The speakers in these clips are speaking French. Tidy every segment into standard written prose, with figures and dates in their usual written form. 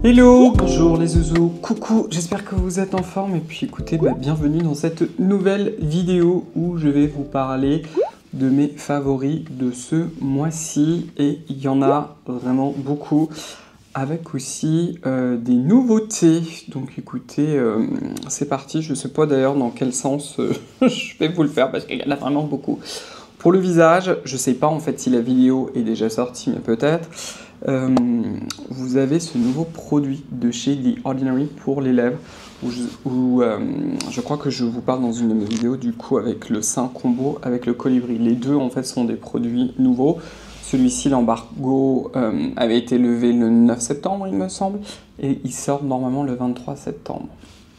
Hello, bonjour les zouzous, coucou, j'espère que vous êtes en forme et puis écoutez, bienvenue dans cette nouvelle vidéo où je vais vous parler de mes favoris de ce mois-ci et il y en a vraiment beaucoup avec aussi des nouveautés. Donc écoutez, c'est parti, je ne sais pas d'ailleurs dans quel sens je vais vous le faire parce qu'il y en a vraiment beaucoup. Pour le visage, je ne sais pas en fait si la vidéo est déjà sortie, mais peut-être. Vous avez ce nouveau produit de chez The Ordinary pour les lèvres où je crois que je vous parle dans une de mes vidéos du coup avec le sein combo avec le colibri. Les deux en fait sont des produits nouveaux. Celui-ci, l'embargo avait été levé le 9 septembre il me semble et il sort normalement le 23 septembre.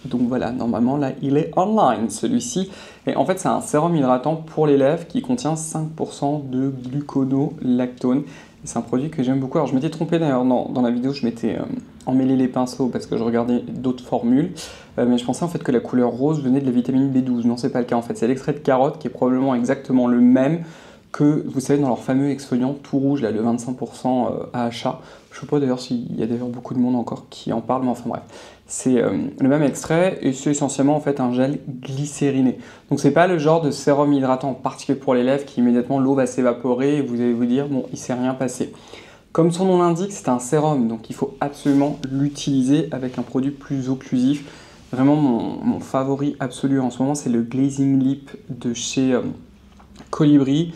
Donc voilà, normalement là il est online celui-ci. Et en fait c'est un sérum hydratant pour les lèvres qui contient 5% de gluconolactone. C'est un produit que j'aime beaucoup. Alors je m'étais trompé d'ailleurs dans la vidéo, je m'étais emmêlé les pinceaux parce que je regardais d'autres formules. Mais je pensais en fait que la couleur rose venait de la vitamine B12. Non, c'est pas le cas en fait. C'est l'extrait de carotte qui est probablement exactement le même que vous savez dans leur fameux exfoliant tout rouge, là, le 25% AHA. Je sais pas d'ailleurs s'il y a d'ailleurs beaucoup de monde encore qui en parle, mais enfin bref. C'est le même extrait et c'est essentiellement en fait un gel glycériné. Donc c'est pas le genre de sérum hydratant particulier pour les lèvres qui immédiatement l'eau va s'évaporer et vous allez vous dire bon il s'est rien passé. Comme son nom l'indique, c'est un sérum donc il faut absolument l'utiliser avec un produit plus occlusif. Vraiment mon favori absolu en ce moment c'est le Glazing Lip de chez Colibri.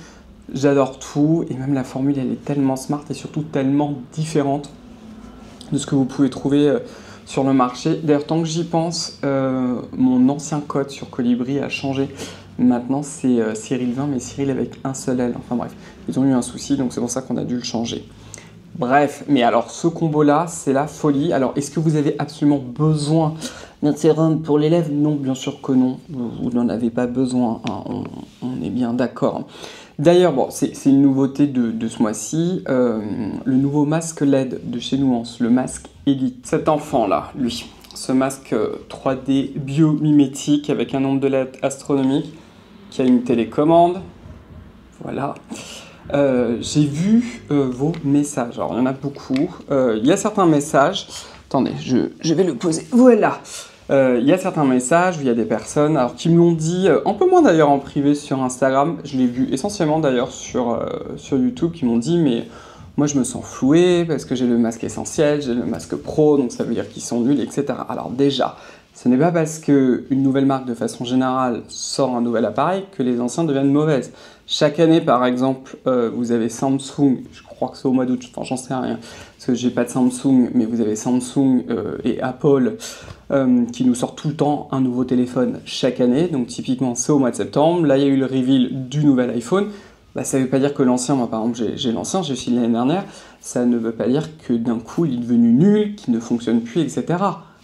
J'adore tout et même la formule elle est tellement smart et surtout tellement différente de ce que vous pouvez trouver sur le marché. D'ailleurs tant que j'y pense, mon ancien code sur Colibri a changé. Maintenant c'est Cyril20 mais Cyril avec un seul L. Enfin bref, ils ont eu un souci donc c'est pour ça qu'on a dû le changer. Bref, mais alors ce combo là c'est la folie. Alors est-ce que vous avez absolument besoin d'un sérum pour les lèvres? Non, bien sûr que non, vous n'en avez pas besoin, hein. On est bien d'accord. D'ailleurs, bon, c'est une nouveauté de ce mois-ci, le nouveau masque LED de chez Nuance, le masque Elite. Cet enfant-là, lui, ce masque 3D biomimétique avec un nombre de LED astronomique, qui a une télécommande, voilà. J'ai vu vos messages, alors il y en a beaucoup, il y a certains messages, attendez, je vais le poser, voilà. Il y a certains messages où il y a des personnes alors, qui me l'ont dit, un peu moins d'ailleurs en privé sur Instagram, je l'ai vu essentiellement d'ailleurs sur YouTube, qui m'ont dit mais moi je me sens floué parce que j'ai le masque essentiel, j'ai le masque pro, donc ça veut dire qu'ils sont nuls, etc. Alors déjà, ce n'est pas parce qu'une nouvelle marque de façon générale sort un nouvel appareil que les anciens deviennent mauvaises. Chaque année par exemple, vous avez Samsung, je crois que c'est au mois d'août, enfin j'en sais rien, parce que j'ai pas de Samsung, mais vous avez Samsung et Apple qui nous sortent tout le temps un nouveau téléphone chaque année, donc typiquement c'est au mois de septembre. Là il y a eu le reveal du nouvel iPhone. Ça ne veut pas dire que l'ancien, moi par exemple j'ai l'ancien, j'ai aussi l'année dernière, ça ne veut pas dire que d'un coup il est devenu nul, qu'il ne fonctionne plus, etc.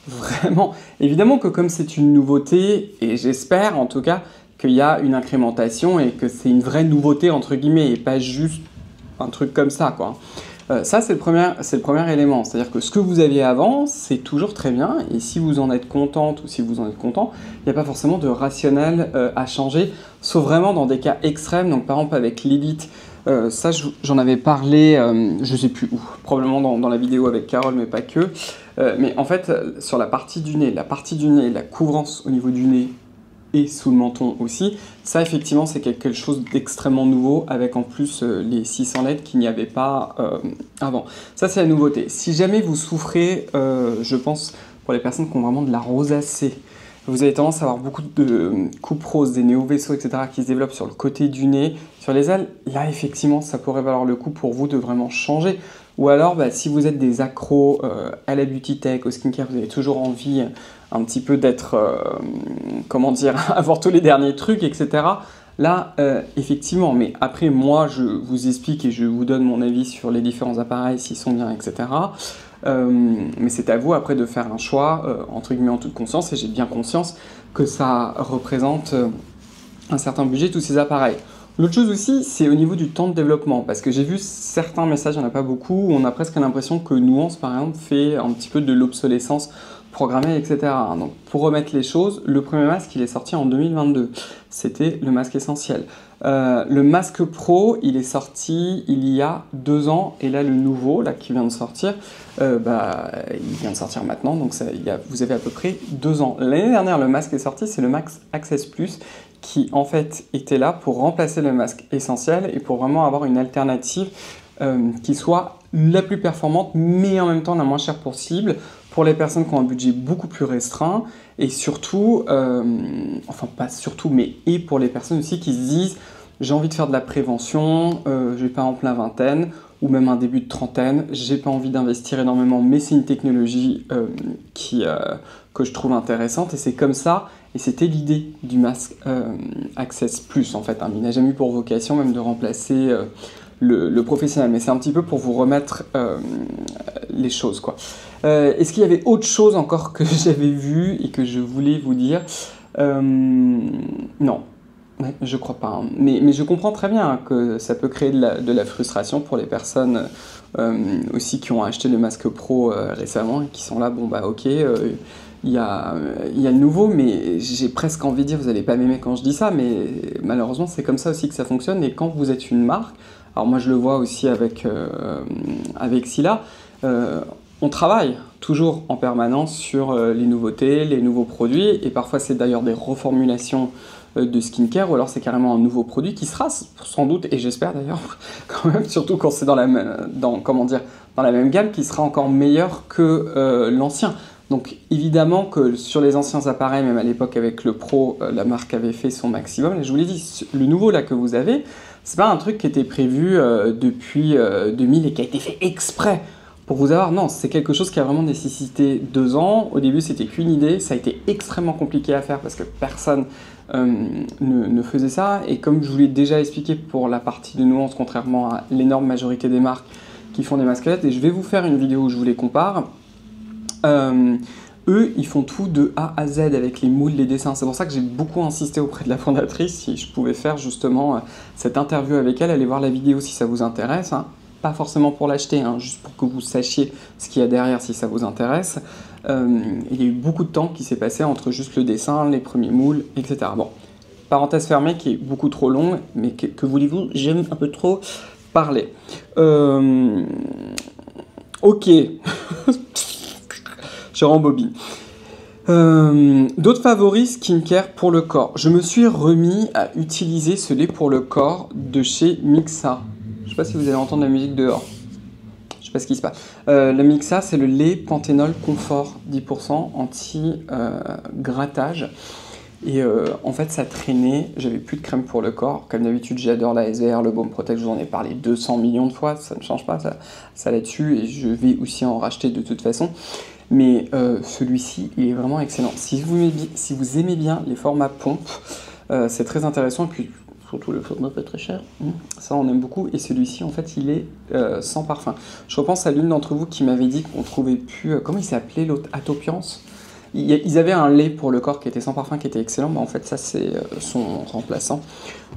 Vraiment, évidemment que comme c'est une nouveauté, et j'espère en tout cas qu'il y a une incrémentation et que c'est une vraie nouveauté entre guillemets et pas juste un truc comme ça quoi. Ça c'est le premier élément, c'est-à-dire que ce que vous aviez avant c'est toujours très bien et si vous en êtes contente ou si vous en êtes content, il n'y a pas forcément de rationnel à changer, sauf vraiment dans des cas extrêmes, donc par exemple avec l'Elite, ça j'en avais parlé, je sais plus où, probablement dans la vidéo avec Carole mais pas que, mais en fait sur la partie du nez, la couvrance au niveau du nez, et sous le menton aussi, ça effectivement c'est quelque chose d'extrêmement nouveau avec en plus les 600 LED qu'il n'y avait pas avant. Ça c'est la nouveauté. Si jamais vous souffrez, je pense pour les personnes qui ont vraiment de la rosacée, vous avez tendance à avoir beaucoup de coupes roses, des néo-vaisseaux, etc. qui se développent sur le côté du nez, sur les ailes, là effectivement ça pourrait valoir le coup pour vous de vraiment changer. Ou alors si vous êtes des accros à la beauty tech, au skincare, vous avez toujours envie un petit peu d'être, comment dire, avoir tous les derniers trucs, etc. Là, effectivement, mais après, moi, je vous explique et je vous donne mon avis sur les différents appareils, s'ils sont bien, etc. Mais c'est à vous, après, de faire un choix, entre guillemets, en toute conscience, et j'ai bien conscience que ça représente un certain budget, tous ces appareils. L'autre chose aussi, c'est au niveau du temps de développement, parce que j'ai vu certains messages, il n'y en a pas beaucoup, où on a presque l'impression que Nuance, par exemple, fait un petit peu de l'obsolescence programmée, etc. Donc, pour remettre les choses, le premier masque, il est sorti en 2022. C'était le masque essentiel. Le masque pro, il est sorti il y a 2 ans, et là le nouveau, là qui vient de sortir, il vient de sortir maintenant, donc vous avez à peu près 2 ans. L'année dernière, le masque est sorti, c'est le Max Access Plus, qui en fait était là pour remplacer le masque essentiel et pour vraiment avoir une alternative qui soit la plus performante, mais en même temps la moins chère possible, pour les personnes qui ont un budget beaucoup plus restreint, et surtout, enfin pas surtout, mais et pour les personnes aussi qui se disent j'ai envie de faire de la prévention, j'ai pas en plein vingtaine, ou même un début de trentaine, j'ai pas envie d'investir énormément, mais c'est une technologie que je trouve intéressante, et c'est comme ça, et c'était l'idée du masque Access Plus en fait, hein. Il n'a jamais eu pour vocation même de remplacer le professionnel, mais c'est un petit peu pour vous remettre les choses, quoi. Est-ce qu'il y avait autre chose encore que j'avais vu et que je voulais vous dire? Non. Ouais, je crois pas, hein. Mais je comprends très bien que ça peut créer de la frustration pour les personnes aussi qui ont acheté le masque pro récemment et qui sont là, bon bah ok, il y a le nouveau, mais j'ai presque envie de dire, vous n'allez pas m'aimer quand je dis ça, mais malheureusement c'est comme ça aussi que ça fonctionne. Et quand vous êtes une marque, alors moi je le vois aussi avec Scylla, on travaille toujours en permanence sur les nouveautés, les nouveaux produits, et parfois c'est d'ailleurs des reformulations de skincare, ou alors c'est carrément un nouveau produit qui sera sans doute, et j'espère d'ailleurs, quand même, surtout quand c'est dans la même gamme, qui sera encore meilleur que l'ancien. Donc évidemment que sur les anciens appareils, même à l'époque avec le Pro, la marque avait fait son maximum. Et je vous l'ai dit, le nouveau là que vous avez, c'est pas un truc qui était prévu depuis 2000 et qui a été fait exprès pour vous avoir. Non, c'est quelque chose qui a vraiment nécessité 2 ans. Au début, c'était qu'une idée. Ça a été extrêmement compliqué à faire parce que personne ne faisait ça. Et comme je vous l'ai déjà expliqué pour la partie de nuance, contrairement à l'énorme majorité des marques qui font des masquettes, et je vais vous faire une vidéo où je vous les compare. Eux, ils font tout de A à Z avec les moules, les dessins. C'est pour ça que j'ai beaucoup insisté auprès de la fondatrice si je pouvais faire justement cette interview avec elle. Allez voir la vidéo si ça vous intéresse, hein. Pas forcément pour l'acheter, hein, juste pour que vous sachiez ce qu'il y a derrière si ça vous intéresse. Il y a eu beaucoup de temps qui s'est passé entre juste le dessin, les premiers moules, etc. Bon, parenthèse fermée qui est beaucoup trop longue, mais que voulez-vous, j'aime un peu trop parler. Ok. Je rembobine. D'autres favoris skincare pour le corps. Je me suis remis à utiliser ce lait pour le corps de chez Mixa. Je sais pas si vous allez entendre la musique dehors. Je sais pas ce qui se passe. Le Mixa, c'est le lait Panthénol Confort 10% anti-grattage. Et en fait, ça traînait. J'avais plus de crème pour le corps. Comme d'habitude, j'adore la SVR, le Baume Protect. Je vous en ai parlé 200 millions de fois. Ça ne change pas, ça là-dessus. Et je vais aussi en racheter de toute façon. Mais celui-ci, il est vraiment excellent. Si vous aimez bien les formats pompe, c'est très intéressant. Et puis, surtout, le format pas très cher. Ça, on aime beaucoup. Et celui-ci, en fait, il est sans parfum. Je repense à l'une d'entre vous qui m'avait dit qu'on trouvait plus... comment il s'appelait l'autre? Atopiance. Ils avaient un lait pour le corps qui était sans parfum, qui était excellent. Mais en fait, ça, c'est son remplaçant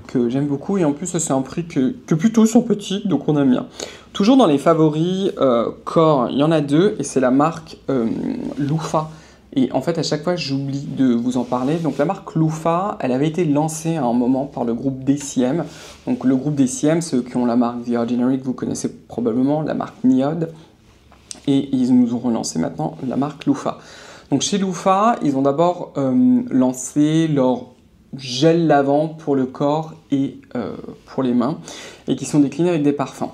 que j'aime beaucoup. Et en plus, c'est un prix que plutôt sont petits, donc on aime bien. Toujours dans les favoris corps, il y en a 2, et c'est la marque Loofah. Et en fait, à chaque fois, j'oublie de vous en parler. Donc la marque Loofah, elle avait été lancée à un moment par le groupe DCM. Donc le groupe DCM, ceux qui ont la marque The Ordinary, que vous connaissez probablement, la marque Niod. Et ils nous ont relancé maintenant la marque Loofah. Donc chez Loofah, ils ont d'abord lancé leur gel lavant pour le corps et pour les mains, et qui sont déclinés avec des parfums.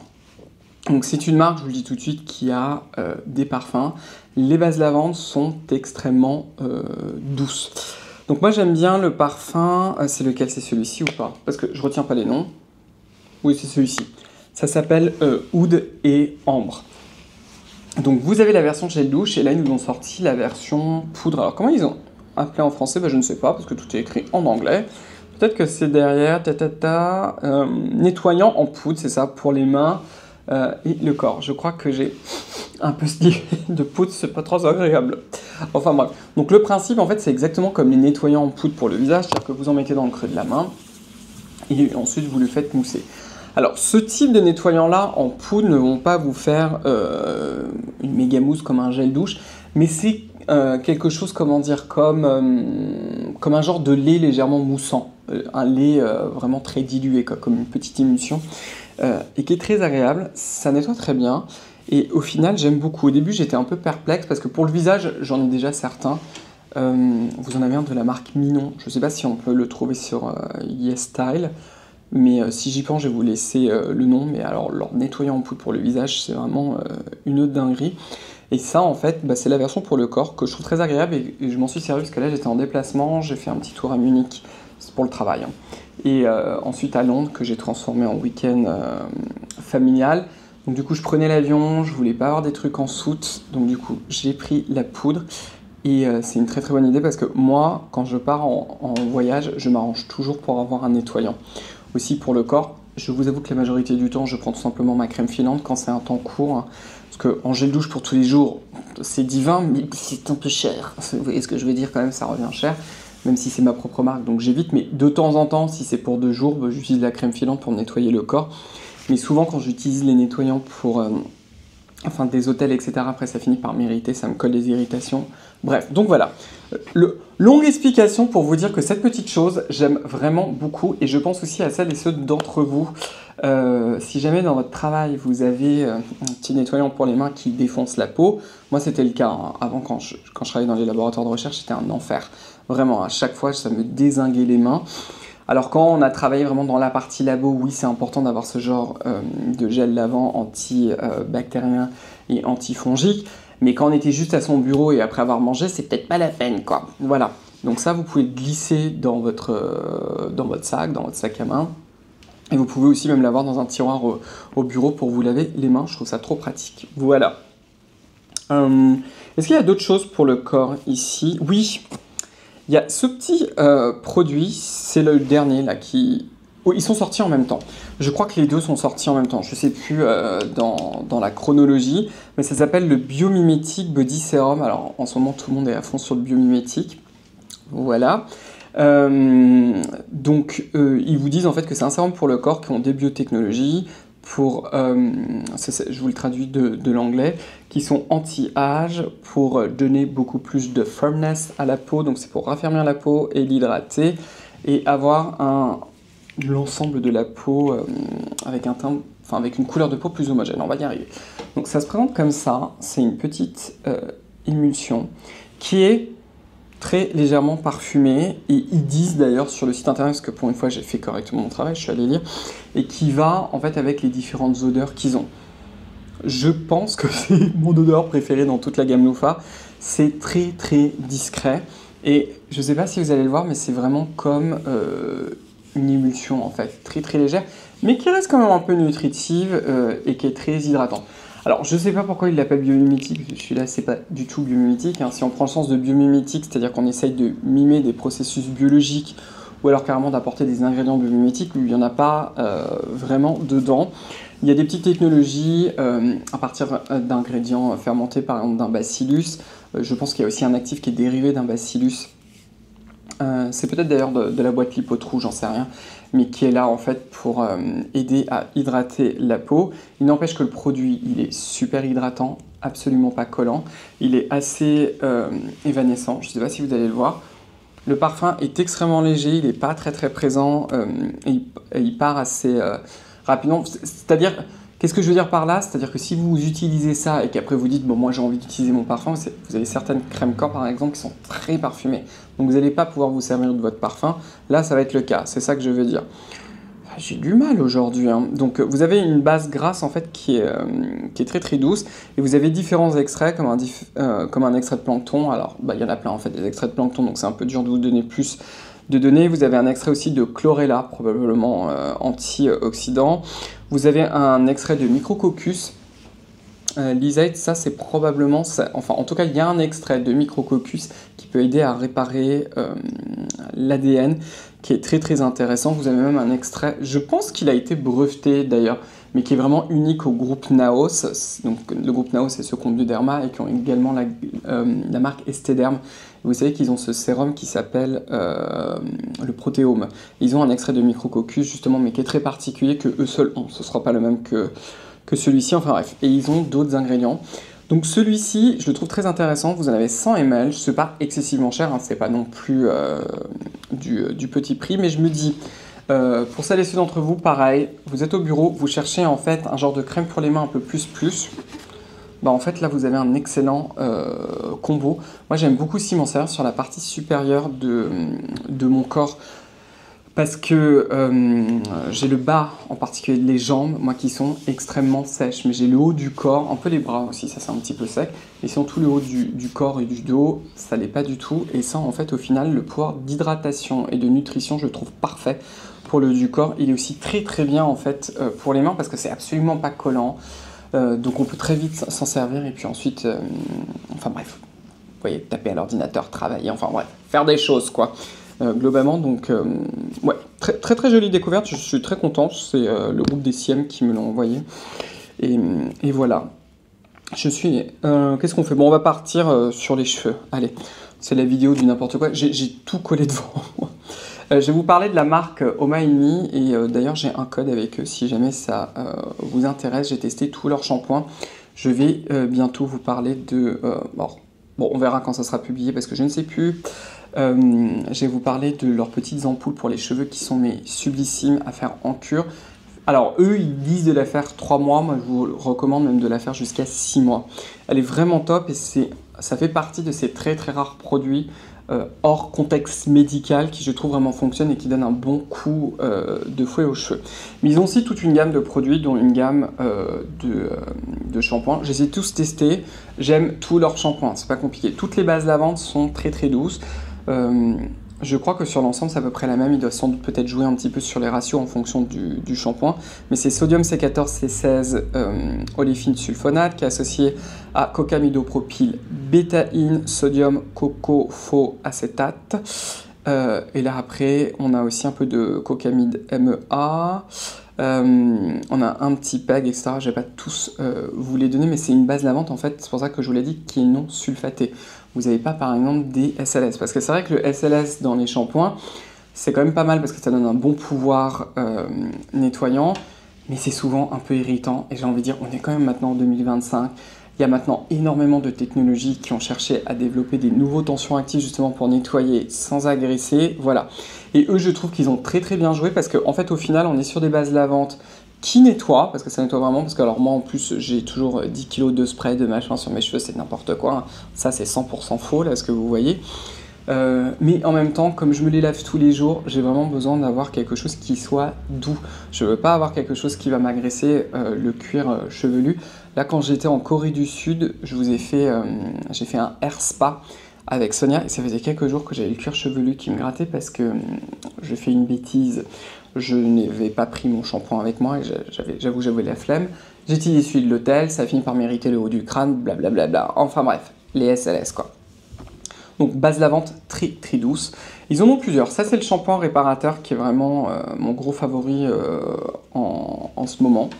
Donc c'est une marque, je vous le dis tout de suite, qui a des parfums. Les bases lavandes sont extrêmement douces. Donc moi j'aime bien le parfum, c'est lequel? C'est celui-ci ou pas? Parce que je retiens pas les noms. Oui, c'est celui-ci. Ça s'appelle Oud et Ambre. Donc vous avez la version gel douche, et là ils nous ont sorti la version poudre. Alors comment ils ont appelé en français? Je ne sais pas, parce que tout est écrit en anglais. Peut-être que c'est derrière, nettoyant en poudre, c'est ça, pour les mains et le corps. Je crois que j'ai un peu ce de poudre, c'est pas trop agréable. Enfin bref. Donc le principe, en fait, c'est exactement comme les nettoyants en poudre pour le visage, c'est-à-dire que vous en mettez dans le creux de la main, et ensuite vous le faites mousser. Alors, ce type de nettoyant-là en poudre ne vont pas vous faire une méga mousse comme un gel douche, mais c'est quelque chose, comment dire, comme un genre de lait légèrement moussant. un lait vraiment très dilué, quoi, comme une petite émulsion, et qui est très agréable. Ça nettoie très bien. Et au final, j'aime beaucoup. Au début, j'étais un peu perplexe parce que pour le visage, j'en ai déjà certains. Vous en avez un de la marque Minon. Je ne sais pas si on peut le trouver sur YesStyle, mais si j'y pense, je vais vous laisser le nom. Mais alors, leur nettoyant en poudre pour le visage, c'est vraiment une autre dinguerie. Et ça, en fait, c'est la version pour le corps que je trouve très agréable et je m'en suis servi parce que là, j'étais en déplacement, j'ai fait un petit tour à Munich, c'est pour le travail. Hein. Et ensuite à Londres, que j'ai transformé en week-end familial. Donc du coup, je prenais l'avion, je voulais pas avoir des trucs en soute, donc du coup, j'ai pris la poudre. Et c'est une très très bonne idée parce que moi, quand je pars en voyage, je m'arrange toujours pour avoir un nettoyant. Aussi pour le corps, je vous avoue que la majorité du temps, je prends tout simplement ma crème filante quand c'est un temps court. Hein, parce qu'en gel douche pour tous les jours, c'est divin, mais c'est un peu cher. Vous voyez ce que je veux dire quand même, ça revient cher. Même si c'est ma propre marque, donc j'évite. Mais de temps en temps, si c'est pour 2 jours, j'utilise la crème filante pour nettoyer le corps. Mais souvent, quand j'utilise les nettoyants pour des hôtels, etc., après ça finit par m'irriter, ça me colle des irritations. Bref, donc voilà. Longue explication pour vous dire que cette petite chose, j'aime vraiment beaucoup. Et je pense aussi à celles et ceux d'entre vous. Si jamais dans votre travail, vous avez un petit nettoyant pour les mains qui défonce la peau, moi c'était le cas. Hein. Avant, quand je travaillais dans les laboratoires de recherche, c'était un enfer. Vraiment, à chaque fois, ça me dézinguait les mains. Alors quand on a travaillé vraiment dans la partie labo, oui, c'est important d'avoir ce genre de gel lavant antibactérien et antifongique. Mais quand on était juste à son bureau et après avoir mangé, c'est peut-être pas la peine, quoi. Voilà. Donc ça, vous pouvez le glisser dans votre sac à main. Et vous pouvez aussi même l'avoir dans un tiroir au bureau pour vous laver les mains. Je trouve ça trop pratique. Voilà. Est-ce qu'il y a d'autres choses pour le corps ici? Oui. Il y a ce petit produit, c'est le dernier là qui... Oh, ils sont sortis en même temps. Je crois que les deux sont sortis en même temps. Je ne sais plus dans la chronologie, mais ça s'appelle le Biomimetic Body Serum. Alors en ce moment, tout le monde est à fond sur le biomimétique. Voilà. Donc ils vous disent en fait que c'est un sérum pour le corps qui ont des biotechnologies pour, je vous le traduis de l'anglais, qui sont anti-âge pour donner beaucoup plus de firmness à la peau, donc c'est pour raffermir la peau et l'hydrater et avoir l'ensemble de la peau avec avec une couleur de peau plus homogène, on va y arriver. Donc ça se présente comme ça, c'est une petite émulsion qui est très légèrement parfumé, et ils disent d'ailleurs sur le site internet, parce que pour une fois j'ai fait correctement mon travail, je suis allé lire, et qui va en fait avec les différentes odeurs qu'ils ont. Je pense que c'est mon odeur préférée dans toute la gamme Loofah, c'est très très discret, et je sais pas si vous allez le voir, mais c'est vraiment comme une émulsion en fait, très très légère, mais qui reste quand même un peu nutritive et qui est très hydratante. Alors, je ne sais pas pourquoi il l'appelle biomimétique, celui-là, c'est pas du tout biomimétique. Hein. Si on prend le sens de biomimétique, c'est-à-dire qu'on essaye de mimer des processus biologiques ou alors carrément d'apporter des ingrédients biomimétiques, où il n'y en a pas vraiment dedans. Il y a des petites technologies à partir d'ingrédients fermentés, par exemple d'un bacillus. Je pense qu'il y a aussi un actif qui est dérivé d'un bacillus. C'est peut-être d'ailleurs de la boîte lipotrou, j'en sais rien, mais qui est là en fait pour aider à hydrater la peau. Il n'empêche que le produit, il est super hydratant, absolument pas collant. Il est assez évanescent, je ne sais pas si vous allez le voir. Le parfum est extrêmement léger, il n'est pas très très présent, et il part assez rapidement. C'est-à-dire, qu'est-ce que je veux dire par là? C'est-à-dire que si vous utilisez ça et qu'après vous dites, bon, moi j'ai envie d'utiliser mon parfum, vous avez certaines crèmes corps par exemple qui sont très parfumées. Donc vous n'allez pas pouvoir vous servir de votre parfum. Là, ça va être le cas, c'est ça que je veux dire. J'ai du mal aujourd'hui. Hein. Donc vous avez une base grasse en fait qui est très très douce. Et vous avez différents extraits comme un extrait de plancton. Alors il y en a plein en fait des extraits de plancton, donc c'est un peu dur de vous donner plus de données. Vous avez un extrait aussi de chlorella, probablement antioxydant. Vous avez un extrait de Micrococcus lysate, ça c'est probablement, enfin en tout cas il y a un extrait de Micrococcus qui peut aider à réparer l'ADN, qui est très très intéressant. Vous avez même un extrait, je pense qu'il a été breveté d'ailleurs, mais qui est vraiment unique au groupe Naos. Donc le groupe Naos, c'est ceux qui ont Bioderma et qui ont également la marque Esthederm. Vous savez qu'ils ont ce sérum qui s'appelle le protéome. Ils ont un extrait de Micrococcus justement, mais qui est très particulier, que eux seuls ont. Ce ne sera pas le même que celui-ci, enfin bref. Et ils ont d'autres ingrédients. Donc celui-ci, je le trouve très intéressant, vous en avez 100 ml, c'est pas excessivement cher, hein, c'est pas non plus du petit prix, mais je me dis, pour celles et ceux d'entre vous, pareil, vous êtes au bureau, vous cherchez en fait un genre de crème pour les mains un peu plus, bah en fait là vous avez un excellent combo. Moi j'aime beaucoup aussi m'en servir sur la partie supérieure de mon corps, parce que j'ai le bas, en particulier les jambes, moi qui sont extrêmement sèches, mais j'ai le haut du corps, un peu les bras aussi, ça c'est un petit peu sec, mais sinon tout le haut du corps et du dos, ça l'est pas du tout, et ça en fait au final, le pouvoir d'hydratation et de nutrition, je le trouve parfait pour le haut du corps. Il est aussi très très bien en fait pour les mains, parce que c'est absolument pas collant, donc on peut très vite s'en servir, et puis ensuite, enfin bref, vous voyez, taper à l'ordinateur, travailler, enfin bref, faire des choses quoi. Globalement, donc, ouais, très, très très jolie découverte, je suis très content, c'est le groupe des Siem qui me l'ont envoyé, et voilà. Qu'est-ce qu'on fait? Bon, on va partir sur les cheveux, allez, c'est la vidéo du n'importe quoi, j'ai tout collé devant moi. Je vais vous parler de la marque Omaimi, et d'ailleurs j'ai un code avec eux si jamais ça vous intéresse, j'ai testé tous leurs shampoings, je vais bientôt vous parler de... bon, on verra quand ça sera publié parce que je ne sais plus. Je vais vous parler de leurs petites ampoules pour les cheveux qui sont mais sublissimes à faire en cure. Alors eux ils disent de la faire 3 mois, moi je vous recommande même de la faire jusqu'à 6 mois. Elle est vraiment top, et ça fait partie de ces très très rares produits hors contexte médical qui je trouve vraiment fonctionnent et qui donnent un bon coup de fouet aux cheveux. Mais ils ont aussi toute une gamme de produits, dont une gamme de shampoings. Je les ai tous testés, j'aime tous leurs shampoings, c'est pas compliqué. Toutes les bases lavandes sont très très douces. Je crois que sur l'ensemble c'est à peu près la même, ils doivent sans doute peut-être jouer un petit peu sur les ratios en fonction du shampoing, mais c'est sodium C14, C16, oléfine sulfonate qui est associé à cocamidopropyl bétaïne, sodium cocophosacétate, et là après on a aussi un peu de cocamide MEA, on a un petit PEG, etc. Je vais pas tous vous les donner, mais c'est une base lavante en fait, c'est pour ça que je vous l'ai dit, qui est non sulfatée. Vous n'avez pas par exemple des SLS, parce que c'est vrai que le SLS dans les shampoings, c'est quand même pas mal parce que ça donne un bon pouvoir nettoyant, mais c'est souvent un peu irritant, et j'ai envie de dire, on est quand même maintenant en 2025, il y a maintenant énormément de technologies qui ont cherché à développer des nouveaux tensions actifs justement pour nettoyer sans agresser, voilà. Et eux, je trouve qu'ils ont très très bien joué, parce qu'en fait au final, on est sur des bases lavantes qui nettoie, parce que ça nettoie vraiment, parce que alors moi en plus j'ai toujours 10 kg de spray, de machin sur mes cheveux, c'est n'importe quoi, hein. Ça c'est 100% faux là ce que vous voyez, mais en même temps comme je me les lave tous les jours, j'ai vraiment besoin d'avoir quelque chose qui soit doux, je veux pas avoir quelque chose qui va m'agresser le cuir chevelu. Là quand j'étais en Corée du Sud, je vous ai fait, j'ai fait un air spa avec Sonia, et ça faisait quelques jours que j'avais le cuir chevelu qui me grattait, parce que je fais une bêtise, je n'avais pas pris mon shampoing avec moi, et j'avoue j'avais la flemme, j'ai utilisé celui de l'hôtel, ça a fini par m'irriter le haut du crâne, blablabla, enfin bref, les SLS quoi. Donc base lavante très très douce, ils en ont plusieurs, ça c'est le shampoing réparateur qui est vraiment mon gros favori en ce moment,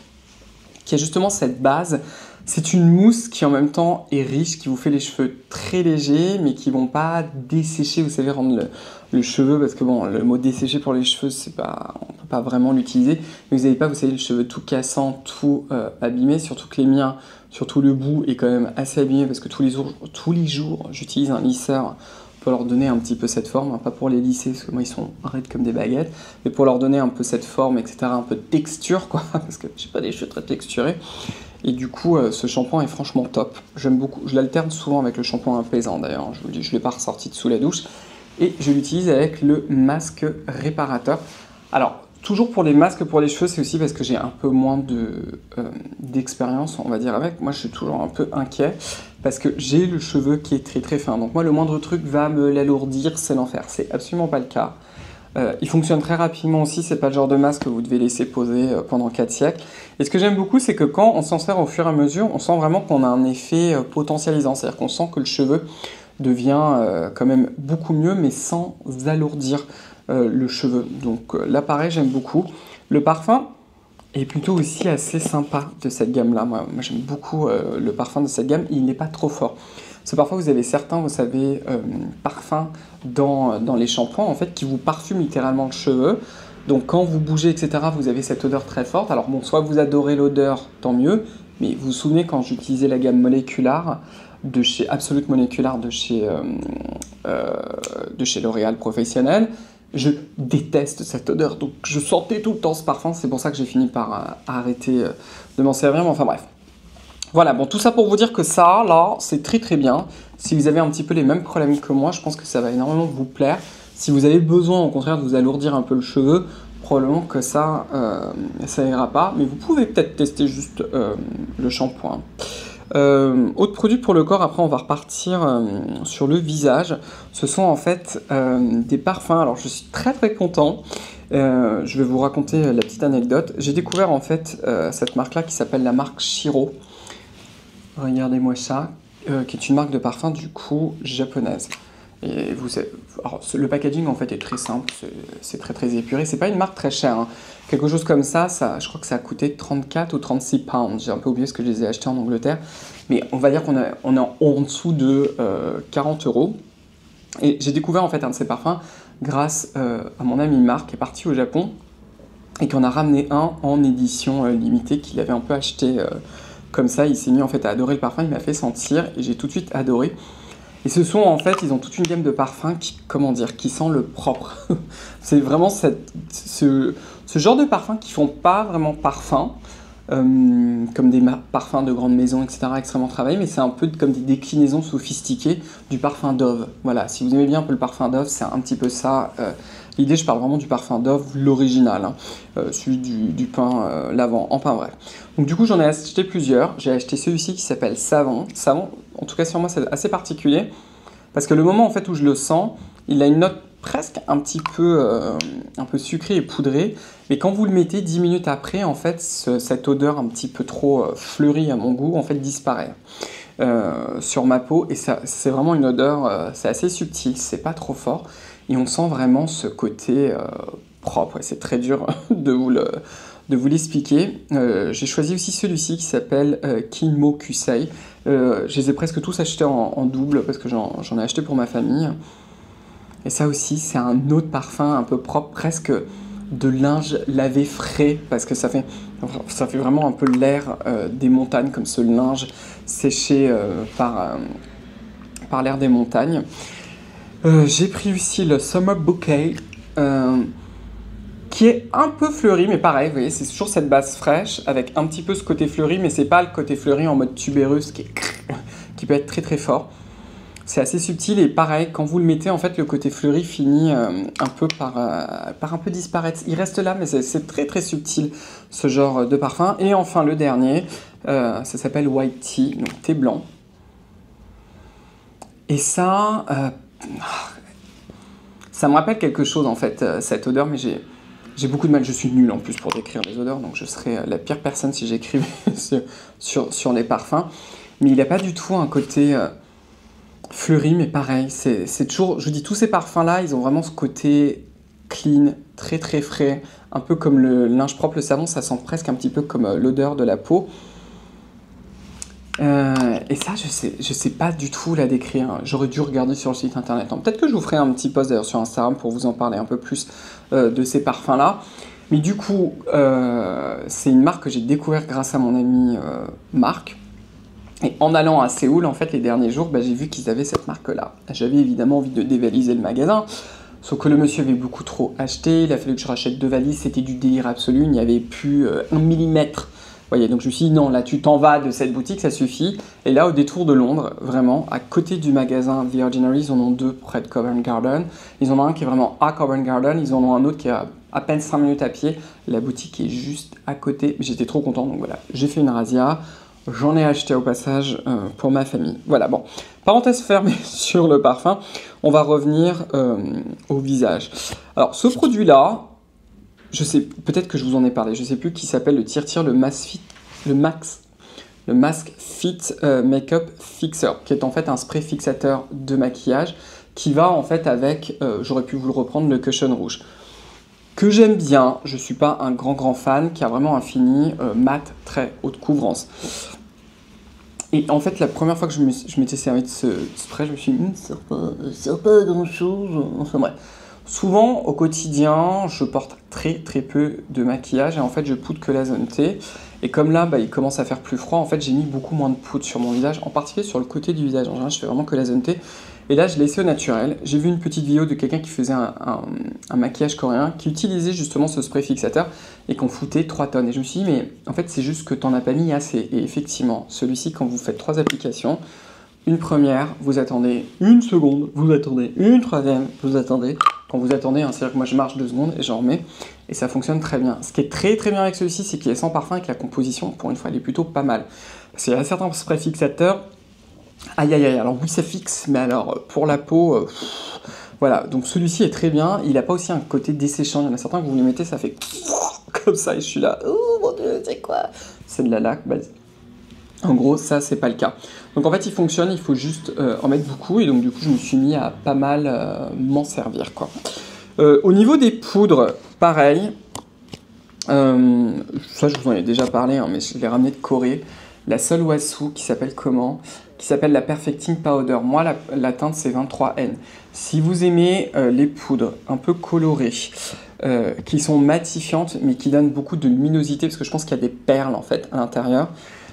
qui a justement cette base. C'est une mousse qui en même temps est riche, qui vous fait les cheveux très légers, mais qui vont pas dessécher, vous savez, rendre le cheveu, parce que bon, le mot dessécher pour les cheveux, c'est pas, on peut pas vraiment l'utiliser, mais vous n'avez pas, vous savez, le cheveu tout cassant, tout abîmé, surtout que les miens, surtout le bout est quand même assez abîmé, parce que tous les jours, j'utilise un lisseur pour leur donner un petit peu cette forme, hein, pas pour les lisser, parce que moi ils sont raides comme des baguettes, mais pour leur donner un peu cette forme, etc., un peu de texture, quoi, parce que j'ai pas des cheveux très texturés. Et du coup, ce shampoing est franchement top. J'aime beaucoup. Je l'alterne souvent avec le shampoing apaisant d'ailleurs. Je vous le dis, je ne l'ai pas ressorti de sous la douche. Et je l'utilise avec le masque réparateur. Alors, toujours pour les masques pour les cheveux, c'est aussi parce que j'ai un peu moins d'expérience, on va dire, avec. Moi, je suis toujours un peu inquiet parce que j'ai le cheveu qui est très très fin. Donc moi, le moindre truc va me l'alourdir, c'est l'enfer. C'est absolument pas le cas. Il fonctionne très rapidement aussi, c'est pas le genre de masque que vous devez laisser poser pendant 4 siècles. Et ce que j'aime beaucoup, c'est que quand on s'en sert au fur et à mesure, on sent vraiment qu'on a un effet potentialisant, c'est-à-dire qu'on sent que le cheveu devient quand même beaucoup mieux, mais sans alourdir le cheveu. Donc là, pareil, j'aime beaucoup. Le parfum est plutôt aussi assez sympa de cette gamme-là. Moi j'aime beaucoup le parfum de cette gamme, il n'est pas trop fort. Parce que parfois vous avez certains, vous savez, parfums dans les shampoings en fait qui vous parfument littéralement le cheveu. Donc quand vous bougez, etc., vous avez cette odeur très forte. Alors bon, soit vous adorez l'odeur, tant mieux, mais vous vous souvenez quand j'utilisais la gamme moléculaire de chez Absolute Molecular de chez L'Oréal Professionnel, je déteste cette odeur, donc je sentais tout le temps ce parfum, c'est pour ça que j'ai fini par arrêter de m'en servir, mais enfin bref. Voilà, bon, tout ça pour vous dire que ça, là, c'est très très bien. Si vous avez un petit peu les mêmes problèmes que moi, je pense que ça va énormément vous plaire. Si vous avez besoin, au contraire, de vous alourdir un peu le cheveu, probablement que ça ira pas. Mais vous pouvez peut-être tester juste le shampoing. Autre produit pour le corps, après on va repartir sur le visage. Ce sont en fait des parfums. Alors je suis très très content. Je vais vous raconter la petite anecdote. J'ai découvert en fait cette marque-là qui s'appelle la marque Shiro. Regardez-moi ça, qui est une marque de parfum du coup japonaise. Et alors, le packaging en fait est très simple, c'est très très épuré. C'est pas une marque très chère, hein. Quelque chose comme ça, je crois que ça a coûté 34 ou 36 pounds. J'ai un peu oublié ce que je les ai achetés en Angleterre, mais on va dire qu'on est en dessous de 40 €. Et j'ai découvert en fait un de ces parfums grâce à mon ami Marc qui est parti au Japon et qui en a ramené un en édition limitée qu'il avait un peu acheté. Comme ça, il s'est mis en fait à adorer le parfum, il m'a fait sentir et j'ai tout de suite adoré. Et ce sont en fait, ils ont toute une gamme de parfums qui, comment dire, qui sent le propre. C'est vraiment ce genre de parfums qui font pas vraiment parfum, comme des parfums de grandes maisons, etc., extrêmement travaillés, mais c'est un peu comme des déclinaisons sophistiquées du parfum Dove. Voilà, si vous aimez bien un peu le parfum Dove, c'est un petit peu ça. L'idée, je parle vraiment du parfum Dove, l'original, hein, celui du pain lavant, enfin bref. Donc du coup, j'en ai acheté plusieurs. J'ai acheté celui-ci qui s'appelle Savon. Savon, en tout cas sur moi, c'est assez particulier, parce que le moment en fait où je le sens, il a une note presque un peu sucrée et poudrée, mais quand vous le mettez 10 minutes après, en fait, cette odeur un petit peu trop fleurie à mon goût, en fait, disparaît sur ma peau, et c'est vraiment une odeur, c'est assez subtil, c'est pas trop fort, et on sent vraiment ce côté propre, et c'est très dur de vous l'expliquer. J'ai choisi aussi celui-ci qui s'appelle Kinmo Kusei. Je les ai presque tous achetés en double parce que j'en ai acheté pour ma famille. Et ça aussi, c'est un autre parfum un peu propre, presque de linge lavé frais, parce que ça fait vraiment un peu l'air des montagnes, comme ce linge séché par l'air des montagnes. J'ai pris aussi le Summer Bouquet, qui est un peu fleuri, mais pareil, vous voyez, c'est toujours cette base fraîche, avec un petit peu ce côté fleuri, mais c'est pas le côté fleuri en mode tubéreux, qui peut être très très fort. C'est assez subtil, et pareil, quand vous le mettez, en fait, le côté fleuri finit un peu par un peu disparaître. Il reste là, mais c'est très très subtil, ce genre de parfum. Et enfin, le dernier, ça s'appelle White Tea, donc thé blanc. Et ça me rappelle quelque chose, en fait, cette odeur, mais j'ai beaucoup de mal, je suis nul en plus pour décrire les odeurs, donc je serais la pire personne si j'écrivais sur les parfums. Mais il n'a pas du tout un côté fleuri, mais pareil, c'est toujours, je vous dis, tous ces parfums-là, ils ont vraiment ce côté clean, très très frais, un peu comme le linge propre, le savon, ça sent presque un petit peu comme l'odeur de la peau. Et ça, je sais pas du tout la décrire. J'aurais dû regarder sur le site internet. Peut-être que je vous ferai un petit post d'ailleurs sur Instagram pour vous en parler un peu plus de ces parfums-là. Mais du coup, c'est une marque que j'ai découvert grâce à mon ami Marc. Et en allant à Séoul, en fait, les derniers jours, j'ai vu qu'ils avaient cette marque-là. J'avais évidemment envie de dévaliser le magasin, sauf que le monsieur avait beaucoup trop acheté. Il a fallu que je rachète 2 valises. C'était du délire absolu. Il n'y avait plus 1 millimètre. Vous voyez, donc je me suis dit, non, là, tu t'en vas de cette boutique, ça suffit. Et là, au détour de Londres, vraiment, à côté du magasin The Ordinary, ils en ont 2 près de Covent Garden. Ils en ont un qui est vraiment à Covent Garden. Ils en ont un autre qui est à peine 5 minutes à pied. La boutique est juste à côté. J'étais trop content, donc voilà, j'ai fait une razzia. J'en ai acheté au passage pour ma famille. Voilà, bon, parenthèse fermée sur le parfum. On va revenir au visage. Alors, ce produit-là, je sais, peut-être que je vous en ai parlé, je sais plus, qui s'appelle le Tire le Mask Fit Makeup Fixer, qui est en fait un spray fixateur de maquillage qui va en fait avec, j'aurais pu vous le reprendre, le Cushion Rouge. Que j'aime bien, je suis pas un grand fan, qui a vraiment un fini mat très haute couvrance. Et en fait, la première fois que je m'étais servi de ce spray, je me suis dit, ça sert pas grand chose, enfin bref. Souvent, au quotidien, je porte très peu de maquillage et en fait, je poudre que la zone T. Et comme là, il commence à faire plus froid, en fait, j'ai mis beaucoup moins de poudre sur mon visage, en particulier sur le côté du visage. En général, je fais vraiment que la zone T. Et là, je l'ai laissé au naturel. J'ai vu une petite vidéo de quelqu'un qui faisait un maquillage coréen, qui utilisait justement ce spray fixateur et qu'on foutait 3 tonnes. Et je me suis dit, mais en fait, c'est juste que t'en as pas mis assez. Et effectivement, celui-ci, quand vous faites 3 applications, une première, vous attendez une seconde, vous attendez une troisième, vous attendez. Quand vous attendez, hein, c'est-à-dire que moi je marche 2 secondes et j'en remets, et ça fonctionne très bien. Ce qui est très bien avec celui-ci, c'est qu'il est sans parfum et que la composition, pour une fois, elle est plutôt pas mal. Parce qu'il y a certains sprays fixateurs, aïe, alors oui ça fixe, mais alors pour la peau, voilà. Donc celui-ci est très bien, il n'a pas aussi un côté desséchant. Il y en a certains que vous les mettez, ça fait comme ça, et je suis là, oh mon dieu, c'est quoi? C'est de la laque, en gros, ça, c'est pas le cas. Donc en fait, il fonctionne, il faut juste en mettre beaucoup, et donc du coup, je me suis mis à pas mal m'en servir, quoi. Au niveau des poudres, pareil, ça, je vous en ai déjà parlé, hein, mais je l'ai ramené de Corée, la Sol Wasu, qui s'appelle comment? Qui s'appelle la Perfecting Powder. Moi, la teinte, c'est 23N. Si vous aimez les poudres un peu colorées, qui sont matifiantes, mais qui donnent beaucoup de luminosité, parce que je pense qu'il y a des perles, en fait, à l'intérieur,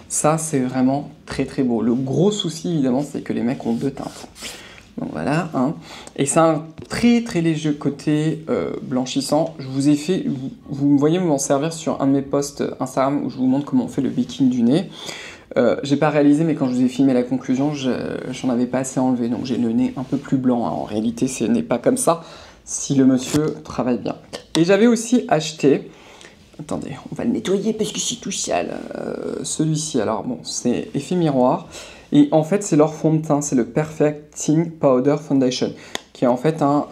ça, c'est vraiment très beau. Le gros souci, évidemment, c'est que les mecs ont 2 teintes. Donc voilà, hein. Et c'est un très léger côté blanchissant. Je vous ai fait, vous me voyez m'en servir sur un de mes posts Instagram où je vous montre comment on fait le baking du nez. J'ai pas réalisé, mais quand je vous ai filmé la conclusion, j'en avais pas assez enlevé. Donc j'ai le nez un peu plus blanc, hein. En réalité, ce n'est pas comme ça si le monsieur travaille bien. Et j'avais aussi acheté... Attendez, on va le nettoyer parce que c'est tout sale. Celui-ci, alors bon, c'est effet miroir. Et en fait, c'est leur fond de teint, c'est le Perfecting Powder Foundation, qui est en fait un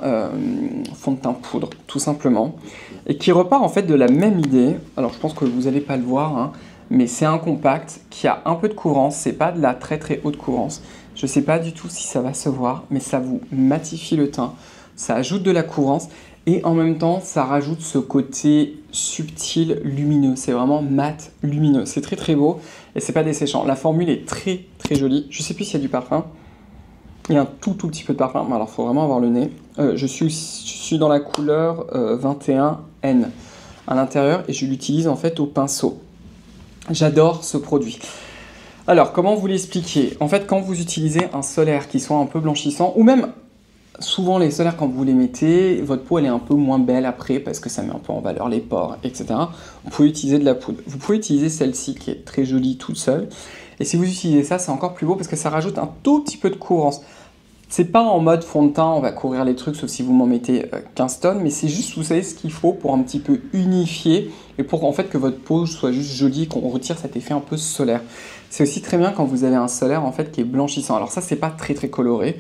fond de teint poudre, tout simplement. Et qui repart en fait de la même idée. Alors je pense que vous n'allez pas le voir, hein, mais c'est un compact qui a un peu de couvrance. C'est pas de la très haute couvrance. Je sais pas du tout si ça va se voir, mais ça vous matifie le teint. Ça ajoute de la couvrance. Et en même temps, ça rajoute ce côté subtil, lumineux. C'est vraiment mat, lumineux. C'est très beau et c'est pas desséchant. La formule est très jolie. Je sais plus s'il y a du parfum. Il y a un tout petit peu de parfum. Alors, il faut vraiment avoir le nez. Je suis dans la couleur 21N à l'intérieur et je l'utilise en fait au pinceau. J'adore ce produit. Alors, comment vous l'expliquer? En fait, quand vous utilisez un solaire qui soit un peu blanchissant, ou même... Souvent, les solaires, quand vous les mettez, votre peau, elle est un peu moins belle après parce que ça met un peu en valeur les pores, etc. Vous pouvez utiliser de la poudre. Vous pouvez utiliser celle-ci qui est très jolie toute seule. Et si vous utilisez ça, c'est encore plus beau parce que ça rajoute un tout petit peu de couvrance. C'est pas en mode fond de teint, on va couvrir les trucs, sauf si vous m'en mettez 15 tonnes, mais c'est juste, vous savez, ce qu'il faut pour un petit peu unifier et pour en fait que votre peau soit juste jolie, qu'on retire cet effet un peu solaire. C'est aussi très bien quand vous avez un solaire en fait qui est blanchissant. Alors ça, c'est pas très coloré.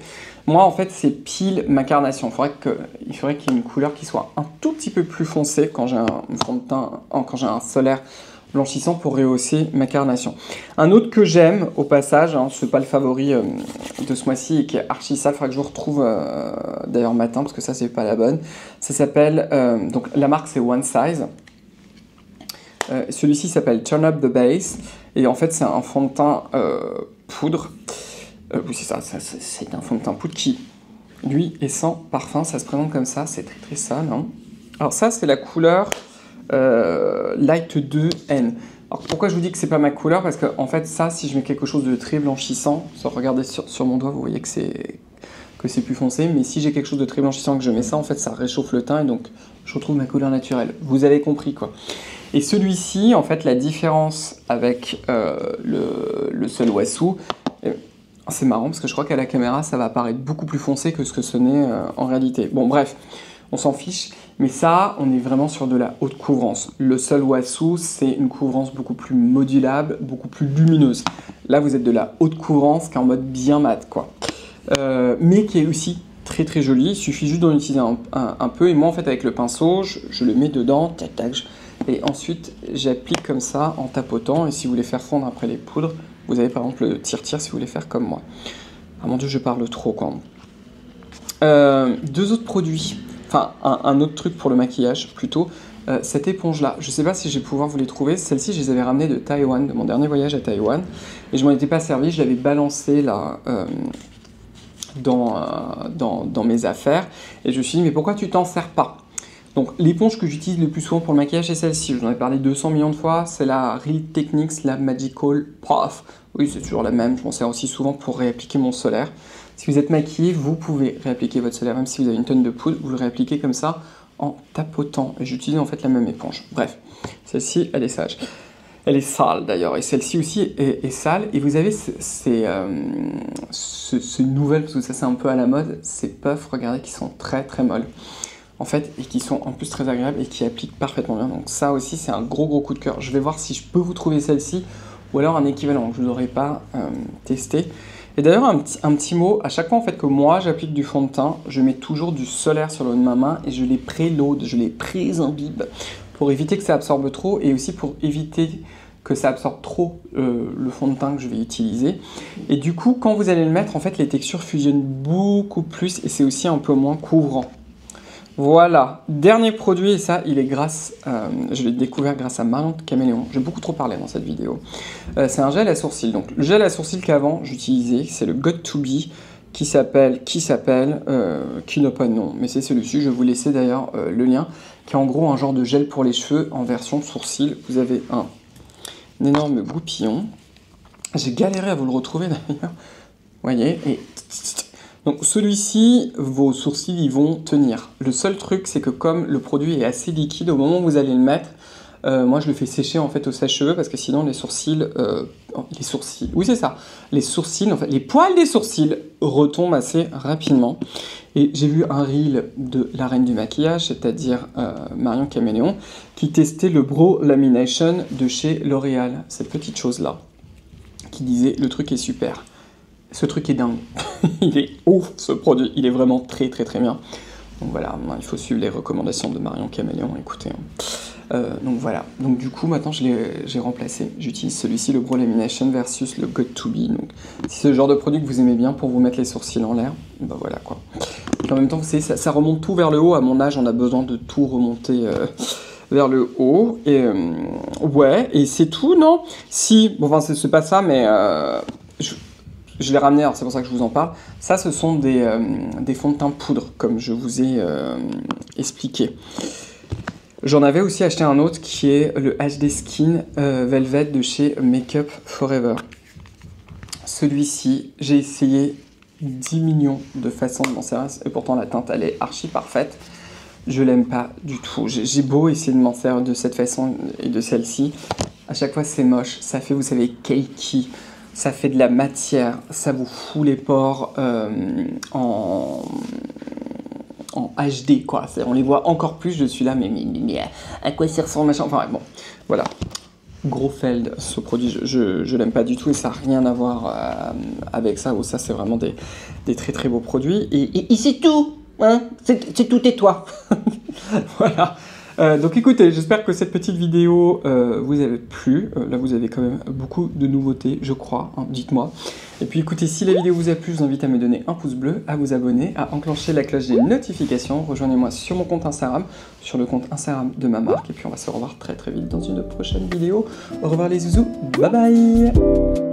Moi, en fait, c'est pile ma carnation. Il faudrait qu'il y ait une couleur qui soit un tout petit peu plus foncée quand j'ai un fond de teint, quand j'ai un solaire blanchissant pour rehausser ma carnation. Un autre que j'aime, au passage, hein, c'est pas le favori de ce mois-ci et qui est archi sale, il faudra que je vous retrouve d'ailleurs matin, parce que ça, c'est pas la bonne. Ça s'appelle, donc la marque, c'est One Size. Celui-ci s'appelle Turn Up the Base, et en fait, c'est un fond de teint poudre. Oui, c'est ça, c'est un fond de teint poudre qui, lui, est sans parfum. Ça se présente comme ça, c'est très sale. Hein. Alors ça, c'est la couleur Light 2N. Alors pourquoi je vous dis que c'est pas ma couleur? Parce que en fait, ça, si je mets quelque chose de très blanchissant, regardez sur mon doigt, vous voyez que c'est plus foncé. Mais si j'ai quelque chose de très blanchissant que je mets ça, en fait, ça réchauffe le teint et donc je retrouve ma couleur naturelle. Vous avez compris, quoi. Et celui-ci, en fait, la différence avec le Sol Wasu, c'est marrant parce que je crois qu'à la caméra, ça va apparaître beaucoup plus foncé que ce que ce n'est en réalité. Bon, bref, on s'en fiche. Mais ça, on est vraiment sur de la haute couvrance. Le Sol Wasu, c'est une couvrance beaucoup plus modulable, beaucoup plus lumineuse. Là, vous êtes de la haute couvrance qui est en mode bien mat, quoi. Mais qui est aussi très joli. Il suffit juste d'en utiliser un peu. Et moi, en fait, avec le pinceau, je le mets dedans, tac, tac. Et ensuite, j'applique comme ça en tapotant. Et si vous voulez faire fondre après les poudres, vous avez par exemple le tire-tire si vous voulez faire comme moi. Ah mon dieu, je parle trop quand même. 2 autres produits. Enfin, un autre truc pour le maquillage, plutôt. Cette éponge-là, je ne sais pas si je vais pouvoir vous les trouver. Celle-ci, je les avais ramenées de Taïwan, de mon dernier voyage à Taïwan. Et je m'en étais pas servi, je l'avais balancée là, dans mes affaires. Et je me suis dit, mais pourquoi tu t'en sers pas? Donc l'éponge que j'utilise le plus souvent pour le maquillage, c'est celle-ci. Je vous en ai parlé 200 millions de fois. C'est la Real Techniques, la Magical Puff. Oui, c'est toujours la même. Je m'en sers aussi souvent pour réappliquer mon solaire. Si vous êtes maquillé, vous pouvez réappliquer votre solaire, même si vous avez une tonne de poudre, vous le réappliquez comme ça en tapotant. Et j'utilise en fait la même éponge. Bref, celle-ci, elle est sage. Elle est sale d'ailleurs, et celle-ci aussi est sale. Et vous avez ce nouvel, parce que ça c'est un peu à la mode, ces puffs, regardez, qui sont très très molles. En fait, et qui sont en plus très agréables et qui appliquent parfaitement bien. Donc ça aussi, c'est un gros coup de cœur. Je vais voir si je peux vous trouver celle-ci, ou alors un équivalent que je n'aurais pas testé. Et d'ailleurs, un petit mot, à chaque fois en fait que moi j'applique du fond de teint, je mets toujours du solaire sur le haut de ma main et je les préload, je les pré-imbibe pour éviter que ça absorbe trop et aussi pour éviter que ça absorbe trop le fond de teint que je vais utiliser. Et du coup, quand vous allez le mettre, en fait, les textures fusionnent beaucoup plus et c'est aussi un peu moins couvrant. Voilà, dernier produit, et ça, il est je l'ai découvert grâce à Marion Caméléon. J'ai beaucoup trop parlé dans cette vidéo. C'est un gel à sourcils. Donc, le gel à sourcils qu'avant j'utilisais, c'est le Got2b, qui n'a pas de nom, mais c'est celui-ci. Je vais vous laisser d'ailleurs le lien, qui est en gros un genre de gel pour les cheveux en version sourcils. Vous avez un énorme goupillon. J'ai galéré à vous le retrouver d'ailleurs. Vous voyez, et donc celui-ci, vos sourcils ils vont tenir. Le seul truc, c'est que comme le produit est assez liquide, au moment où vous allez le mettre, moi je le fais sécher en fait au sèche-cheveux parce que sinon les sourcils, oui c'est ça, les sourcils, en fait, les poils des sourcils retombent assez rapidement. Et j'ai vu un reel de la reine du maquillage, c'est-à-dire Marion Caméléon, qui testait le Brow Lamination de chez L'Oréal, cette petite chose-là, qui disait le truc est super. Ce truc est dingue, il est ouf ce produit, il est vraiment très bien. Donc voilà, il faut suivre les recommandations de Marion Caméléon, écoutez. Donc voilà, donc du coup maintenant j'ai remplacé, j'utilise celui-ci, le Brow Lamination versus le Got2b. Donc si c'est le genre de produit que vous aimez bien pour vous mettre les sourcils en l'air, ben voilà quoi. Et en même temps, vous savez, ça remonte tout vers le haut, à mon âge on a besoin de tout remonter vers le haut. Et ouais, et c'est tout, non? Si, bon enfin c'est pas ça, mais je l'ai ramené, alors c'est pour ça que je vous en parle. Ça, ce sont des fonds de teint poudre, comme je vous ai expliqué. J'en avais aussi acheté un autre qui est le HD Skin Velvet de chez Makeup Forever. Celui-ci, j'ai essayé 10 millions de façons de m'en servir, et pourtant la teinte, elle est archi parfaite. Je l'aime pas du tout. J'ai beau essayer de m'en servir de cette façon et de celle-ci. À chaque fois, c'est moche. Ça fait, vous savez, cakey. Ça fait de la matière, ça vous fout les pores en HD, quoi. On les voit encore plus, je suis là, mais à quoi ça ressemble, machin. Enfin, bon, voilà. Gros feld, ce produit, je l'aime pas du tout et ça n'a rien à voir avec ça. Ça, c'est vraiment des très beaux produits. Et c'est tout, hein, c'est tout et toi. Voilà. Donc écoutez, j'espère que cette petite vidéo vous avait plu. Là, vous avez quand même beaucoup de nouveautés, je crois, hein, dites-moi. Et puis écoutez, si la vidéo vous a plu, je vous invite à me donner un pouce bleu, à vous abonner, à enclencher la cloche des notifications. Rejoignez-moi sur mon compte Instagram, sur le compte Instagram de ma marque. Et puis on va se revoir très vite dans une prochaine vidéo. Au revoir les zouzous, bye bye.